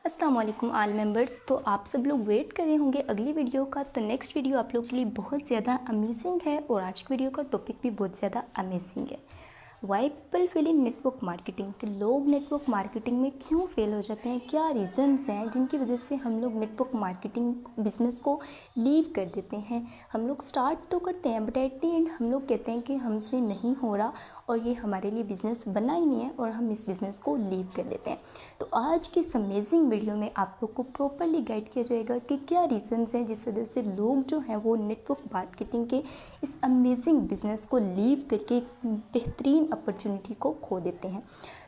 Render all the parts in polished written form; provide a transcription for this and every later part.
अस्सलाम वालेकुम all members. तो आप सब लोग वेट कर रहे होंगे अगली वीडियो का। तो नेक्स्ट वीडियो आप लोग के लिए बहुत ज़्यादा अमेजिंग है और आज की वीडियो का टॉपिक भी बहुत ज़्यादा अमेजिंग है। Why people fail in network marketing. तो लोग नेटवर्क मार्केटिंग में क्यों फेल हो जाते हैं, क्या रीज़न्स हैं जिनकी वजह से हम लोग नेटवर्क मार्केटिंग बिज़नेस को लीव कर देते हैं। हम लोग स्टार्ट तो करते हैं बट एट द एंड हम लोग कहते हैं कि हमसे नहीं हो रहा और ये हमारे लिए बिज़नेस बना ही नहीं है और हम इस बिज़नेस को लीव कर देते हैं। तो आज की इस अमेजिंग वीडियो में आप लोग को प्रॉपरली गाइड किया जाएगा कि क्या रीज़न्स हैं जिस वजह से लोग जो हैं वो नेटवर्क मार्केटिंग के इस अमेजिंग बिज़नेस को लीव करके बेहतरीन अपॉर्चुनिटी को खो देते हैं।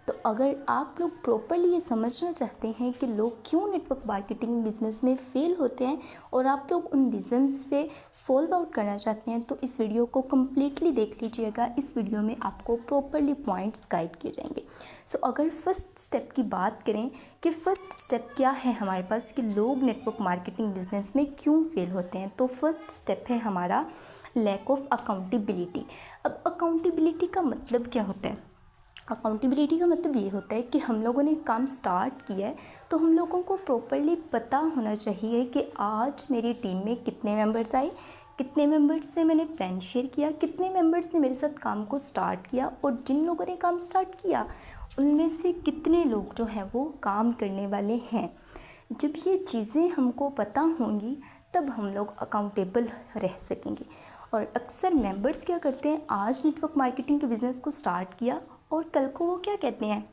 तो अगर आप लोग प्रॉपरली ये समझना चाहते हैं कि लोग क्यों नेटवर्क मार्केटिंग बिज़नेस में फ़ेल होते हैं और आप लोग उन रीज़न से सॉल्व आउट करना चाहते हैं, तो इस वीडियो को कम्प्लीटली देख लीजिएगा। इस वीडियो में आपको प्रॉपरली पॉइंट्स गाइड किए जाएंगे। सो अगर फर्स्ट स्टेप की बात करें कि फ़र्स्ट स्टेप क्या है हमारे पास कि लोग नेटवर्क मार्केटिंग बिज़नेस में क्यों फ़ेल होते हैं, तो फर्स्ट स्टेप है हमारा लैक ऑफ अकाउंटेबिलिटी। अब अकाउंटेबिलिटी का मतलब क्या होता है? अकाउंटेबिलिटी का मतलब ये होता है कि हम लोगों ने काम स्टार्ट किया है तो हम लोगों को प्रॉपरली पता होना चाहिए कि आज मेरी टीम में कितने मेंबर्स आए, कितने मेंबर्स से मैंने प्लान शेयर किया, कितने मेंबर्स ने मेरे साथ काम को स्टार्ट किया और जिन लोगों ने काम स्टार्ट किया उनमें से कितने लोग जो हैं वो काम करने वाले हैं। जब ये चीज़ें हमको पता होंगी तब हम लोग अकाउंटेबल रह सकेंगे। और अक्सर मेंबर्स क्या करते हैं, आज नेटवर्क मार्केटिंग के बिज़नेस को स्टार्ट किया और कल को वो क्या कहते हैं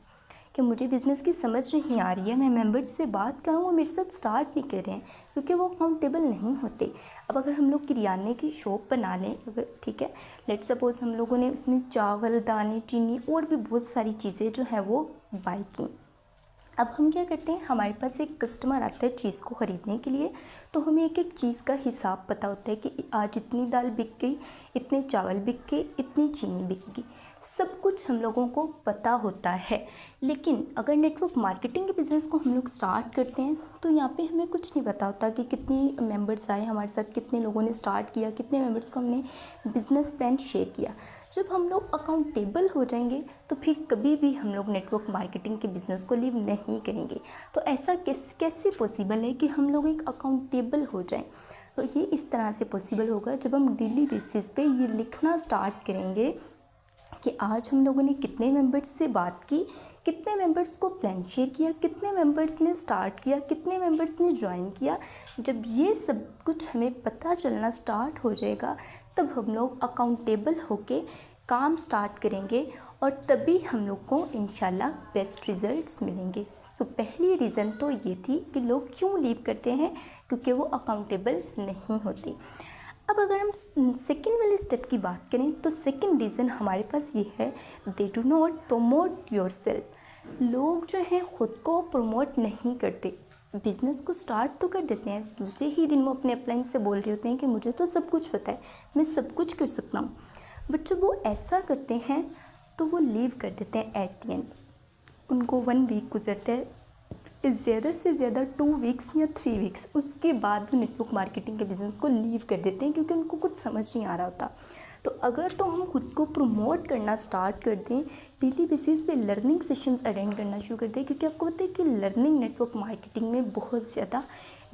कि मुझे बिज़नेस की समझ नहीं आ रही है, मैं मेंबर्स से बात करूँ वो मेरे साथ स्टार्ट नहीं कर रहे हैं क्योंकि वो अकाउंटेबल नहीं होते। अब अगर हम लोग किराने की शॉप बना लें, अगर ठीक है, लेट सपोज़ हम लोगों ने उसमें चावल, दाने, चीनी और भी बहुत सारी चीज़ें जो हैं वो बाई की। अब हम क्या करते हैं, हमारे पास एक कस्टमर आता है चीज़ को ख़रीदने के लिए, तो हमें एक एक चीज़ का हिसाब पता होता है कि आज इतनी दाल बिक गई, इतने चावल बिक गए, इतनी चीनी बिक गई, सब कुछ हम लोगों को पता होता है। लेकिन अगर नेटवर्क मार्केटिंग के बिज़नेस को हम लोग स्टार्ट करते हैं तो यहाँ पे हमें कुछ नहीं पता होता कि कितनी मेंबर्स आए हमारे साथ, कितने लोगों ने स्टार्ट किया, कितने मेंबर्स को हमने बिज़नेस प्लान शेयर किया। जब हम लोग अकाउंटेबल हो जाएंगे तो फिर कभी भी हम लोग नेटवर्क मार्केटिंग के बिज़नेस को लीव नहीं करेंगे। तो ऐसा कैसे पॉसिबल है कि हम लोग एक अकाउंटेबल हो जाएं? तो ये इस तरह से पॉसिबल होगा जब हम डेली बेसिस पे ये लिखना स्टार्ट करेंगे कि आज हम लोगों ने कितने मेंबर्स से बात की, कितने मेंबर्स को प्लान शेयर किया, कितने मेंबर्स ने स्टार्ट किया, कितने मेंबर्स ने ज्वाइन किया। जब ये सब कुछ हमें पता चलना स्टार्ट हो जाएगा तब हम लोग अकाउंटेबल होके काम स्टार्ट करेंगे और तभी हम लोग को इंशाल्लाह बेस्ट रिज़ल्ट्स मिलेंगे। सो पहली रीज़न तो ये थी कि लोग क्यों लीव करते हैं, क्योंकि वो अकाउंटेबल नहीं होते। अब अगर हम सेकेंड वाले स्टेप की बात करें तो सेकेंड रीज़न हमारे पास ये है, they do not promote your self. लोग जो हैं ख़ुद को प्रमोट नहीं करते, बिज़नेस को स्टार्ट तो कर देते हैं, दूसरे ही दिन वो अपने अपलाइन से बोल रहे होते हैं कि मुझे तो सब कुछ पता है, मैं सब कुछ कर सकता हूँ। बट जब वो ऐसा करते हैं तो वो लीव कर देते हैं एट द एंड। उनको 1 वीक गुजरता है, ज़्यादा से ज़्यादा 2 वीक्स या 3 वीक्स, उसके बाद वो नेटवर्क मार्केटिंग के बिज़नेस को लीव कर देते हैं क्योंकि उनको कुछ समझ नहीं आ रहा होता। तो अगर तो हम खुद को प्रमोट करना स्टार्ट कर दें, डेली बेसिस पे लर्निंग सेशंस अटेंड करना शुरू कर दें, क्योंकि आपको पता है कि लर्निंग नेटवर्क मार्केटिंग में बहुत ज़्यादा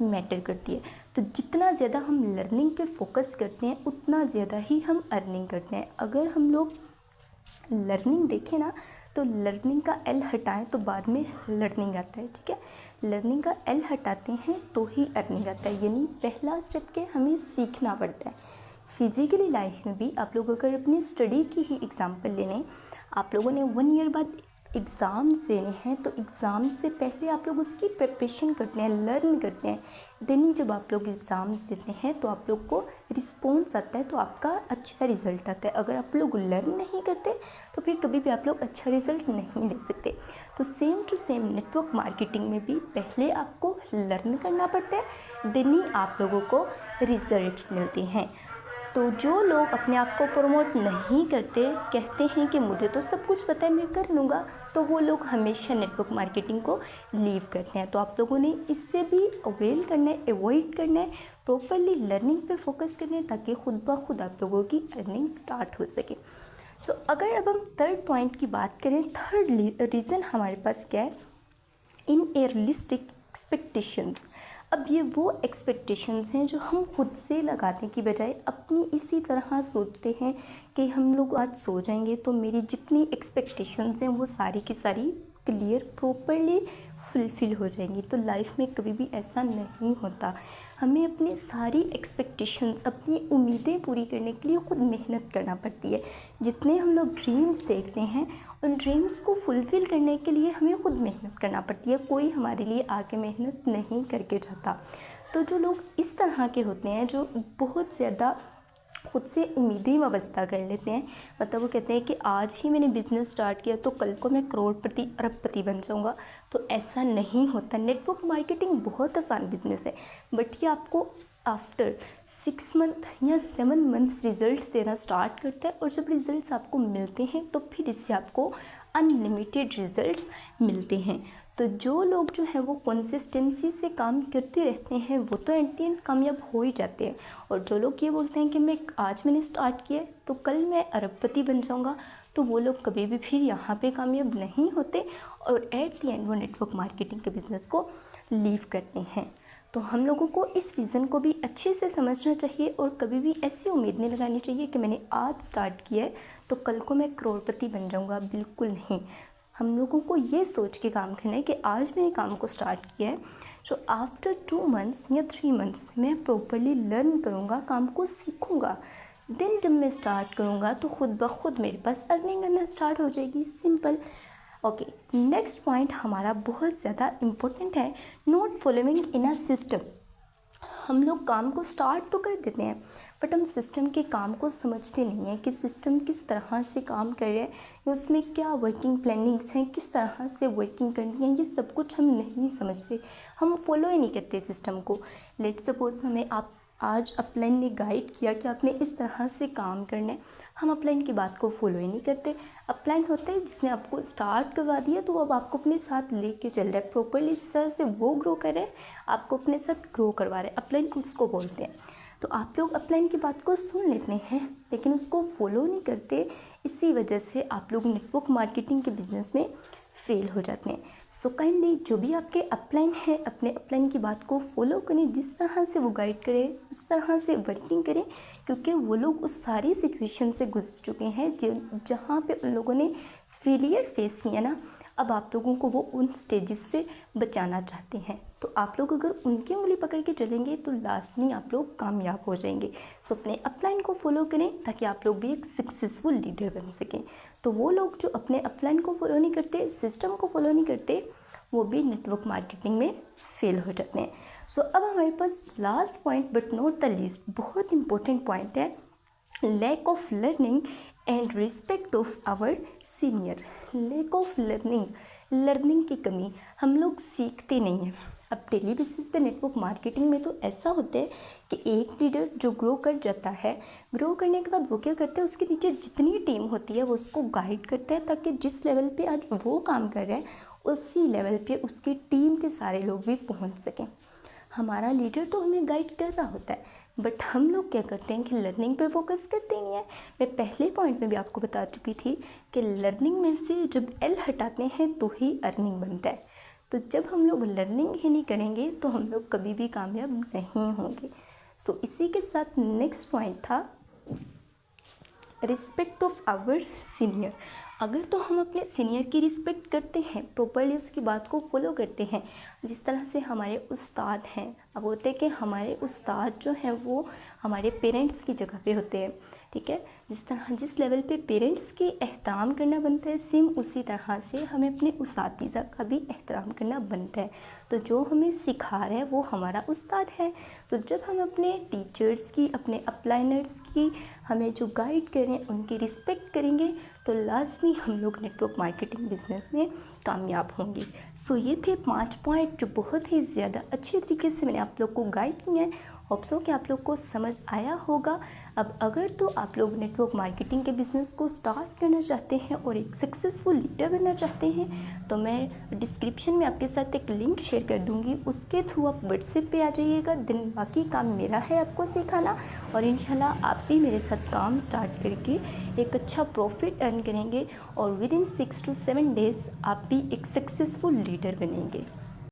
मैटर करती है। तो जितना ज़्यादा हम लर्निंग पे फोकस करते हैं उतना ज़्यादा ही हम अर्निंग करते हैं। अगर हम लोग लर्निंग देखें ना तो लर्निंग का एल हटाएं तो बाद में लर्निंग आता है, ठीक है। लर्निंग का एल हटाते हैं तो ही अर्निंग आता है, यानी पहला स्टेप के हमें सीखना पड़ता है। फिज़िकली लाइफ में भी आप लोग अगर अपनी स्टडी की ही एग्जांपल ले लें, आप लोगों ने 1 ईयर बाद एग्ज़ाम्स देने हैं तो एग्ज़ाम से पहले आप लोग उसकी प्रिपरेशन करते हैं, लर्न करते हैं। देन जब आप लोग एग्ज़ाम्स देते हैं तो आप लोग को रिस्पॉन्स आता है, तो आपका अच्छा रिज़ल्ट आता है। अगर आप लोग लर्न नहीं करते तो फिर कभी भी आप लोग अच्छा रिज़ल्ट नहीं ले सकते। तो same to same network marketing में भी पहले आपको लर्न करना पड़ता है, देन ही आप लोगों को रिज़ल्ट्स मिलते हैं। तो जो लोग अपने आप को प्रमोट नहीं करते, कहते हैं कि मुझे तो सब कुछ पता है, मैं कर लूँगा, तो वो लोग हमेशा नेटवर्क मार्केटिंग को लीव करते हैं। तो आप लोगों ने इससे भी अवेल करना है, अवॉइड करना है, प्रॉपरली लर्निंग पे फोकस करना है ताकि खुद ब खुद आप लोगों की अर्निंग स्टार्ट हो सके। सो अगर अब हम थर्ड पॉइंट की बात करें, थर्ड रीज़न हमारे पास क्या है, इन ए रियलिस्टिक एक्सपेक्टेशंस। अब ये वो एक्सपेक्टेशंस हैं जो हम खुद से लगाने की बजाय अपनी इसी तरह सोचते हैं कि हम लोग आज सो जाएंगे तो मेरी जितनी एक्सपेक्टेशंस हैं वो सारी की सारी क्लियर प्रॉपरली फुलफ़िल हो जाएंगी। तो लाइफ में कभी भी ऐसा नहीं होता। हमें अपनी सारी एक्सपेक्टेशंस, अपनी उम्मीदें पूरी करने के लिए खुद मेहनत करना पड़ती है। जितने हम लोग ड्रीम्स देखते हैं उन ड्रीम्स को फुलफ़िल करने के लिए हमें खुद मेहनत करना पड़ती है। कोई हमारे लिए आके मेहनत नहीं करके जाता। तो जो लोग इस तरह के होते हैं, जो बहुत ज़्यादा खुद से उम्मीदें वाबस्ता कर लेते हैं, मतलब वो कहते हैं कि आज ही मैंने बिज़नेस स्टार्ट किया तो कल को मैं करोड़पति अरबपति बन जाऊंगा, तो ऐसा नहीं होता। नेटवर्क मार्केटिंग बहुत आसान बिजनेस है, बट ये आपको आफ्टर 6 मंथ या 7 मंथ्स रिजल्ट्स देना स्टार्ट करता है। और जब रिजल्ट्स आपको मिलते हैं तो फिर इससे आपको अनलिमिटेड रिजल्ट्स मिलते हैं। तो जो लोग जो है वो कंसिस्टेंसी से काम करते रहते हैं वो तो एट द एंड कामयाब हो ही जाते हैं। और जो लोग ये बोलते हैं कि मैंने स्टार्ट किया तो कल मैं अरबपति बन जाऊंगा, तो वो लोग कभी भी फिर यहाँ पे कामयाब नहीं होते और एट द एंड वो नेटवर्क मार्केटिंग के बिज़नेस को लीव करते हैं। तो हम लोगों को इस रीज़न को भी अच्छे से समझना चाहिए और कभी भी ऐसी उम्मीद नहीं लगानी चाहिए कि मैंने आज स्टार्ट किया है तो कल को मैं करोड़पति बन जाऊंगा। बिल्कुल नहीं। हम लोगों को ये सोच के काम करना है कि आज मैंने काम को स्टार्ट किया है, तो आफ्टर 2 मंथ्स या 3 मंथ्स मैं प्रॉपरली लर्न करूँगा, काम को सीखूँगा। देन जब मैं स्टार्ट करूँगा तो खुद ब खुद मेरे पास अर्निंग करना स्टार्ट हो जाएगी। सिंपल। ओके, नेक्स्ट पॉइंट हमारा बहुत ज़्यादा इम्पोर्टेंट है, not following in a system. हम लोग काम को स्टार्ट तो कर देते हैं बट हम सिस्टम के काम को समझते नहीं हैं कि सिस्टम किस तरह से काम कर रहे हैं, उसमें क्या वर्किंग प्लानिंग्स हैं, किस तरह से वर्किंग करनी है, ये सब कुछ हम नहीं समझते। हम फॉलो ही नहीं करते सिस्टम को। लेट सपोज हमें आज अपलाइन ने गाइड किया कि आपने इस तरह से काम करना है, हम अपलाइन की बात को फॉलो ही नहीं करते। अपलाइन होता है जिसने आपको स्टार्ट करवा दिया तो अब आपको अपने साथ लेके चल रहा है प्रॉपरली, इस तरह से वो ग्रो कर रहे हैं, आपको अपने साथ ग्रो करवा रहे हैं। अपलाइन उसको बोलते हैं। तो आप लोग अपलाइन की बात को सुन लेते हैं लेकिन उसको फॉलो नहीं करते, इसी वजह से आप लोग नेटवर्क मार्केटिंग के बिज़नेस में फेल हो जाते हैं। सो काइंडली जो भी आपके अपलाइन है अपने अपलाइन की बात को फॉलो करें, जिस तरह से वो गाइड करें उस तरह से वर्किंग करें, क्योंकि वो लोग उस सारी सिचुएशन से गुजर चुके हैं जहाँ पे उन लोगों ने फेलियर फेस किया ना। अब आप लोगों को वो उन स्टेजेस से बचाना चाहते हैं, तो आप लोग अगर उनकी उंगली पकड़ के चलेंगे तो लास्ट में आप लोग कामयाब हो जाएंगे। सो अपने अपलाइन को फॉलो करें ताकि आप लोग भी एक सक्सेसफुल लीडर बन सकें। तो वो लोग जो अपने अपलाइन को फॉलो नहीं करते, सिस्टम को फॉलो नहीं करते, वो भी नेटवर्क मार्केटिंग में फेल हो जाते हैं। सो अब हमारे पास last point but not the least बहुत इंपॉर्टेंट पॉइंट है, lack of learning and respect of our senior. Lack of learning की कमी, हम लोग सीखते नहीं हैं। अब डेली बेसिस पे नेटवर्क मार्केटिंग में तो ऐसा होता है कि एक लीडर जो ग्रो कर जाता है, ग्रो करने के बाद वो क्या करता है, उसके नीचे जितनी टीम होती है वो उसको गाइड करता है ताकि जिस लेवल पे आज वो काम कर रहा है उसी लेवल पे उसकी टीम के सारे लोग भी पहुंच सकें। हमारा लीडर तो हमें गाइड कर रहा होता है बट हम लोग क्या करते हैं कि लर्निंग पे फोकस करते नहीं है। मैं पहले पॉइंट में भी आपको बता चुकी थी कि लर्निंग में से जब एल हटाते हैं तो ही अर्निंग बनता है। तो जब हम लोग लर्निंग ही नहीं करेंगे तो हम लोग कभी भी कामयाब नहीं होंगे। सो इसी के साथ नेक्स्ट पॉइंट था रिस्पेक्ट ऑफ आवर सीनियर। अगर तो हम अपने सीनियर की रिस्पेक्ट करते हैं, प्रॉपरली उसकी बात को फॉलो करते हैं, जिस तरह से हमारे उस्ताद हैं, अब होते हैं कि हमारे उस्ताद जो हैं वो हमारे पेरेंट्स की जगह पे होते हैं, ठीक है। जिस लेवल पे पेरेंट्स की एहतराम करना बनता है, सेम उसी तरह से हमें अपने उस्तादिज़ा का भी एहतराम करना बनता है। तो जो हमें सिखा रहे हैं वो हमारा उस्ताद है। तो जब हम अपने टीचर्स की, अपने अपलाइनर्स की, हमें जो गाइड करें उनकी रिस्पेक्ट करेंगे तो लास्ट में हम लोग नेटवर्क मार्केटिंग बिजनेस में कामयाब होंगे। सो ये थे 5 पॉइंट जो बहुत ही ज़्यादा अच्छे तरीके से मैंने आप लोग को गाइड किया है। होप सो कि आप लोग को समझ आया होगा। अब अगर तो आप लोग नेटवर्क मार्केटिंग के बिज़नेस को स्टार्ट करना चाहते हैं और एक सक्सेसफुल लीडर बनना चाहते हैं तो मैं डिस्क्रिप्शन में आपके साथ एक लिंक शेयर कर दूंगी, उसके थ्रू आप व्हाट्सएप पे आ जाइएगा। दिन बाकी काम मेरा है आपको सिखाना और इंशाल्लाह आप भी मेरे साथ काम स्टार्ट करके एक अच्छा प्रॉफिट अर्न करेंगे और विद इन 6 to 7 डेज़ आप भी एक सक्सेसफुल लीडर बनेंगे।